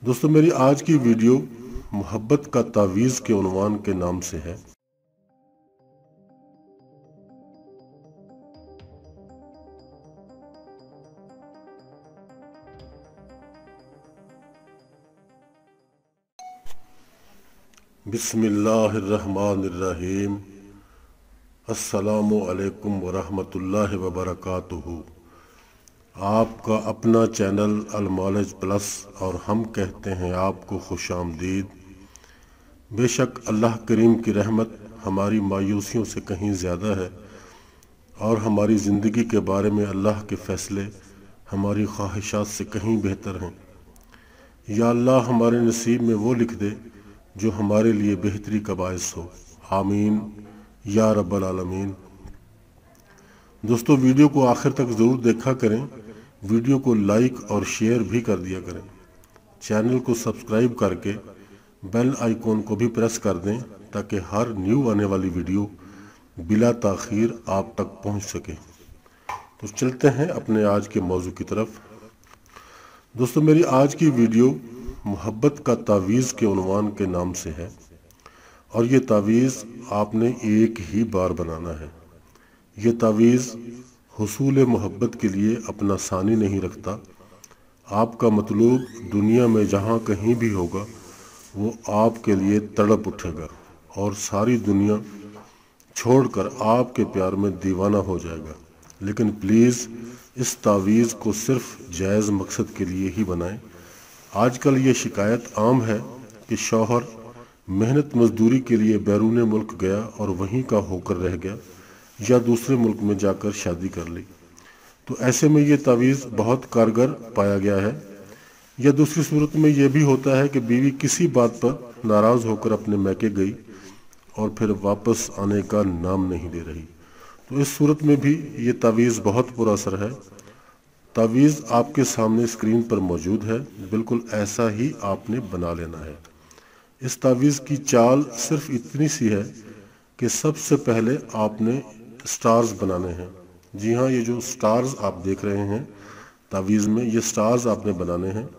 दोस्तों मेरी आज की वीडियो मोहब्बत का तावीज़ के उन्वान के नाम से है। बिस्मिल्लाहिर्रहमानिर्रहीम। अस्सलामु अलैकुम वरहमतुल्लाहि वबरकातुहू। आपका अपना चैनल अल नॉलेज प्लस और हम कहते हैं आपको खुशामदीद। बेशक अल्लाह करीम की रहमत हमारी मायूसियों से कहीं ज़्यादा है और हमारी ज़िंदगी के बारे में अल्लाह के फ़ैसले हमारी ख्वाहिशात से कहीं बेहतर हैं। या अल्लाह हमारे नसीब में वो लिख दे जो हमारे लिए बेहतरी का बायस हो। आमीन या रब्बल आलमीन। दोस्तों वीडियो को आखिर तक ज़रूर देखा करें, वीडियो को लाइक और शेयर भी कर दिया करें। चैनल को सब्सक्राइब करके बेल आइकॉन को भी प्रेस कर दें ताकि हर न्यू आने वाली वीडियो बिला ताख़ीर आप तक पहुंच सके। तो चलते हैं अपने आज के मौजू की तरफ। दोस्तों मेरी आज की वीडियो मोहब्बत का तावीज़ के उन्वान के नाम से है और ये तावीज़ आपने एक ही बार बनाना है। ये तावीज़ हुसूल मोहब्बत के लिए अपना सानी नहीं रखता। आपका मतलूब दुनिया में जहाँ कहीं भी होगा वो आपके लिए तड़प उठेगा और सारी दुनिया छोड़कर आपके प्यार में दीवाना हो जाएगा। लेकिन प्लीज़ इस तावीज़ को सिर्फ जायज़ मकसद के लिए ही बनाएं। आजकल ये शिकायत आम है कि शौहर मेहनत मजदूरी के लिए बैरून मुल्क गया और वहीं का होकर रह गया या दूसरे मुल्क में जाकर शादी कर ली, तो ऐसे में ये तावीज़ बहुत कारगर पाया गया है। या दूसरी सूरत में यह भी होता है कि बीवी किसी बात पर नाराज़ होकर अपने मैके गई और फिर वापस आने का नाम नहीं ले रही, तो इस सूरत में भी ये तावीज़ बहुत पुरअसर है। तावीज़ आपके सामने स्क्रीन पर मौजूद है, बिल्कुल ऐसा ही आपने बना लेना है। इस तावीज़ की चाल सिर्फ इतनी सी है कि सबसे पहले आपने स्टार्स बनाने हैं। जी हाँ, ये जो स्टार्स आप देख रहे हैं तावीज़ में, ये स्टार्स आपने बनाने हैं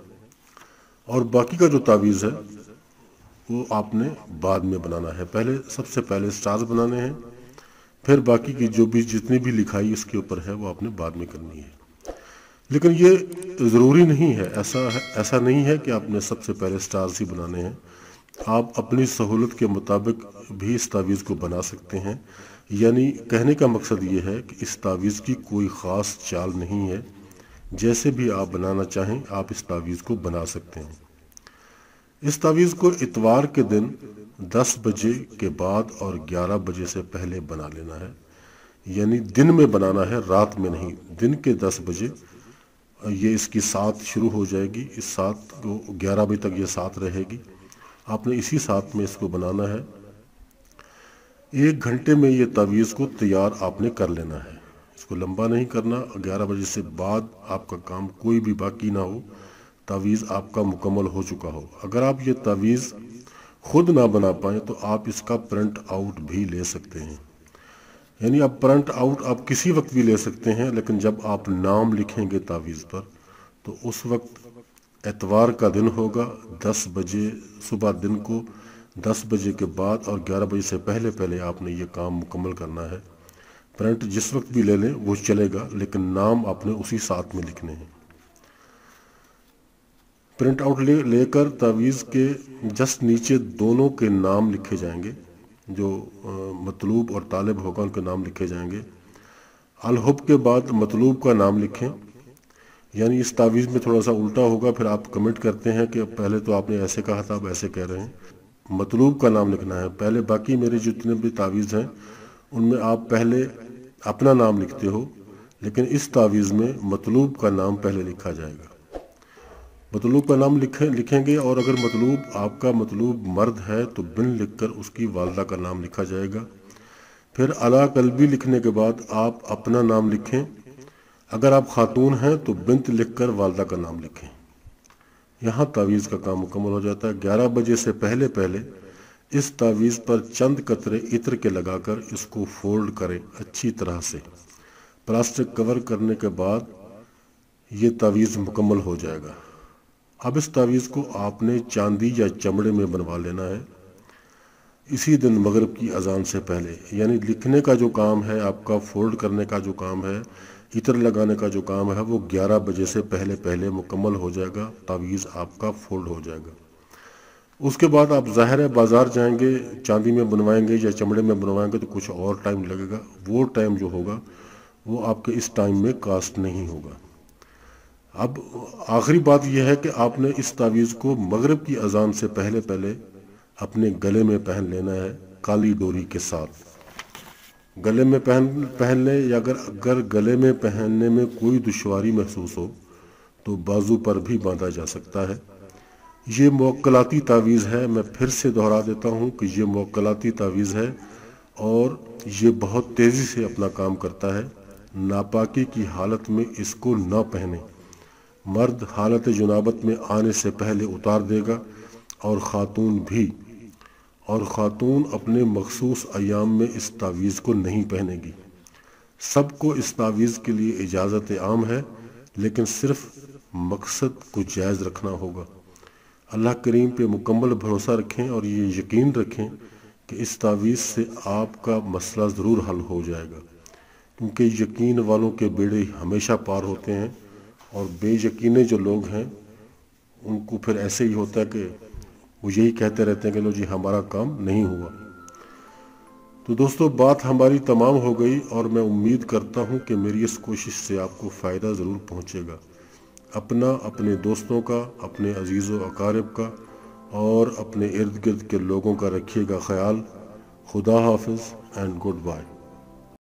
और बाकी का जो तावीज़ है वो आपने बाद में बनाना है। सबसे पहले स्टार्स बनाने हैं, फिर बाकी की जो भी जितनी भी लिखाई इसके ऊपर है वो आपने बाद में करनी है। लेकिन ये ज़रूरी नहीं है, ऐसा नहीं है कि आपने सबसे पहले स्टार्स ही बनाने हैं। आप अपनी सहूलत के मुताबिक भी इस तावीज़ को बना सकते हैं। यानी कहने का मकसद ये है कि इस तावीज़ की कोई ख़ास चाल नहीं है, जैसे भी आप बनाना चाहें आप इस तावीज़ को बना सकते हैं। इस तावीज़ को इतवार के दिन 10 बजे के बाद और 11 बजे से पहले बना लेना है। यानी दिन में बनाना है, रात में नहीं। दिन के 10 बजे ये इसकी साथ शुरू हो जाएगी, इस साथ को 11 बजे तक ये साथ रहेगी। आपने इसी साथ में इसको बनाना है। 1 घंटे में ये तावीज़ को तैयार आपने कर लेना है, इसको लंबा नहीं करना। 11 बजे से बाद आपका काम कोई भी बाकी ना हो, तावीज़ आपका मुकम्मल हो चुका हो। अगर आप ये तावीज़ खुद ना बना पाएँ तो आप इसका प्रिंट आउट भी ले सकते हैं। यानी आप प्रिंट आउट आप किसी वक्त भी ले सकते हैं, लेकिन जब आप नाम लिखेंगे तावीज़ पर तो उस वक्त एतवार का दिन होगा। 10 बजे सुबह दिन को 10 बजे के बाद और 11 बजे से पहले आपने ये काम मुकम्मल करना है। प्रिंट जिस वक्त भी ले लें वो चलेगा, लेकिन नाम आपने उसी साथ में लिखने हैं। प्रिंट आउट लेकर तावीज़ के जस्ट नीचे दोनों के नाम लिखे जाएंगे। जो मतलूब और तालिब होगा उनके नाम लिखे जाएंगे। अल-हुब के बाद मतलूब का नाम लिखें। यानी इस तावीज़ में थोड़ा सा उल्टा होगा, फिर आप कमेंट करते हैं कि पहले तो आपने ऐसे कहा था, अब ऐसे कह रहे हैं। मतलूब का नाम लिखना है पहले। बाकी मेरे जितने भी तावीज़ हैं उनमें आप पहले अपना नाम लिखते हो, लेकिन इस तावीज़ में मतलूब का नाम पहले लिखा जाएगा। मतलूब का नाम लिखेंगे और अगर आपका मतलूब मर्द है तो बिन लिखकर उसकी वालदा का नाम लिखा जाएगा। फिर अला कल्बी लिखने के बाद आप अपना नाम लिखें। अगर आप खातून हैं तो बिंत लिखकर वालदा का नाम लिखें। यहाँ तावीज़ का काम मुकम्मल हो जाता है। 11 बजे से पहले इस तावीज़ पर चंद कतरे इत्र के लगाकर इसको फोल्ड करें अच्छी तरह से। प्लास्टिक कवर करने के बाद ये तावीज़ मुकम्मल हो जाएगा। अब इस तावीज़ को आपने चांदी या चमड़े में बनवा लेना है इसी दिन मगरिब की अजान से पहले। यानी लिखने का जो काम है आपका, फोल्ड करने का जो काम है, इत्र लगाने का जो काम है, वो 11 बजे से पहले पहले मुकम्मल हो जाएगा। तावीज़ आपका फोल्ड हो जाएगा। उसके बाद आप ज़ाहिर है बाज़ार जाएंगे, चांदी में बनवाएंगे या चमड़े में बनवाएंगे तो कुछ और टाइम लगेगा। वो टाइम जो होगा वो आपके इस टाइम में कास्ट नहीं होगा। अब आखिरी बात यह है कि आपने इस तावीज़ को मगरिब की अजान से पहले पहले अपने गले में पहन लेना है काली डोरी के साथ। गले में पहन लें, या अगर गले में पहनने में कोई दुश्वारी महसूस हो तो बाजू पर भी बांधा जा सकता है। ये मुवक्कलाती तावीज़ है। मैं फिर से दोहरा देता हूँ कि ये मुवक्कलाती तावीज़ है और ये बहुत तेज़ी से अपना काम करता है। नापाकी की हालत में इसको ना पहने। मर्द हालत जुनाबत में आने से पहले उतार देगा और ख़ातून अपने मखसूस अयाम में इस तावीज़ को नहीं पहनेगी। सबको इस तावीज़ के लिए इजाज़त आम है, लेकिन सिर्फ मकसद को जायज़ रखना होगा। अल्लाह करीम पे मुकम्मल भरोसा रखें और ये यकीन रखें कि इस तावीज़ से आपका मसला ज़रूर हल हो जाएगा, क्योंकि यकीन वालों के बेड़े हमेशा पार होते हैं और बेयकीने जो लोग हैं उनको फिर ऐसे ही होता है कि वो यही कहते रहते हैं कि लो जी हमारा काम नहीं हुआ। तो दोस्तों, बात हमारी तमाम हो गई और मैं उम्मीद करता हूँ कि मेरी इस कोशिश से आपको फ़ायदा ज़रूर पहुँचेगा। अपना, अपने दोस्तों का, अपने अजीज़ व अकारिब का और अपने इर्द गिर्द के लोगों का रखिएगा ख्याल। खुदा हाफिज़ एंड गुड बाय।